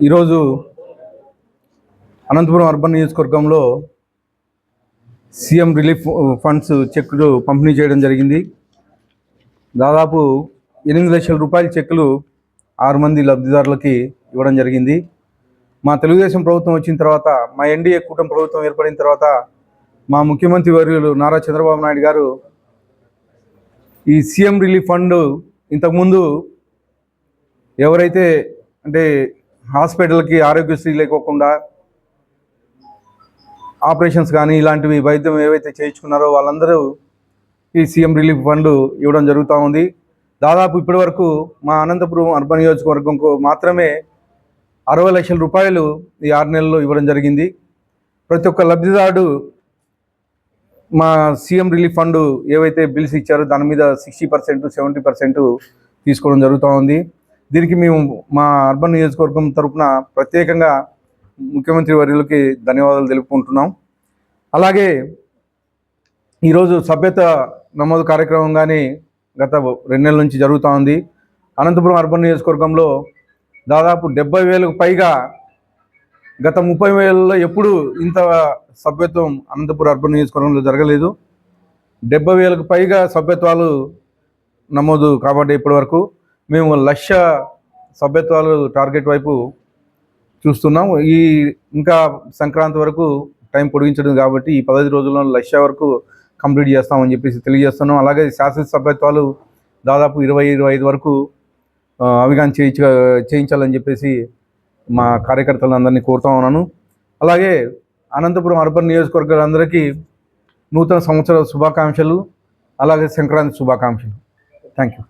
ఈరోజు అనంతపురం అర్బన్ నియోజకవర్గంలో CM relief funds చెక్కులు పంపిణీ చేయడం జరిగింది. దాదాపు 8 లక్షల రూపాయల చెక్కులు 6 మంది లబ్ధిదారులకి ఇవ్వడం జరిగింది. మా తెలుగుదేశం ప్రభుత్వం వచ్చిన తర్వాత, మా ఎన్డీఏ కూటమి ప్రభుత్వం ఏర్పడిన తర్వాత మా ముఖ్యమంత్రి వర్యులు నారా చంద్రబాబు నాయుడు గారు ఈ సీఎం రిలీఫ్ ఫండ్ ఇంతకుముందు ఎవరైతే అంటే హాస్పిటల్కి ఆరోగ్యశ్రీ లేకోకుండా ఆపరేషన్స్ కానీ ఇలాంటివి వైద్యం ఏవైతే చేయించుకున్నారో వాళ్ళందరూ ఈ సీఎం రిలీఫ్ ఫండ్ ఇవ్వడం జరుగుతూ ఉంది. దాదాపు ఇప్పటి వరకు మా అనంతపురం అర్బన్ నియోజకవర్గంకు మాత్రమే 60 లక్షల రూపాయలు ఈ 6 నెలల్లో ఇవ్వడం జరిగింది. ప్రతి ఒక్క లబ్ధిదారుడు మా సీఎం రిలీఫ్ ఫండ్ ఏవైతే బిల్స్ ఇచ్చారో దాని మీద 60%, 70% తీసుకోవడం జరుగుతూ ఉంది. దీనికి మేము మా అర్బన్ నియోజకవర్గం తరఫున ప్రత్యేకంగా ముఖ్యమంత్రి వర్యులకి ధన్యవాదాలు తెలుపుకుంటున్నాం. అలాగే ఈరోజు సభ్యత నమోదు కార్యక్రమం కానీ గత 2 నెలల నుంచి జరుగుతూ ఉంది. అనంతపురం అర్బన్ నియోజకవర్గంలో దాదాపు 70,000కు పైగా, గత 30,000లో ఎప్పుడు ఇంత సభ్యత్వం అనంతపురం అర్బన్ నియోజకవర్గంలో జరగలేదు. 70,000కు పైగా సభ్యత్వాలు నమోదు కాబట్టి ఇప్పటి వరకు మేము 1,00,000 సభ్యత్వాలు టార్గెట్ వైపు చూస్తున్నాం. ఇంకా సంక్రాంతి వరకు టైం పొడిగించడం కాబట్టి ఈ 15 రోజుల్లో 1,00,000 వరకు కంప్లీట్ చేస్తామని చెప్పేసి తెలియజేస్తున్నాం. అలాగే శాశ్వత సభ్యత్వాలు దాదాపు 20-25 వరకు అవి కానీ చేయించాలని చెప్పేసి మా కార్యకర్తలందరినీ కోరుతా ఉన్నాను. అలాగే అనంతపురం అర్బన్ నియోజకవర్గాలందరికీ నూతన సంవత్సర శుభాకాంక్షలు, అలాగే సంక్రాంతి శుభాకాంక్షలు. Thank you.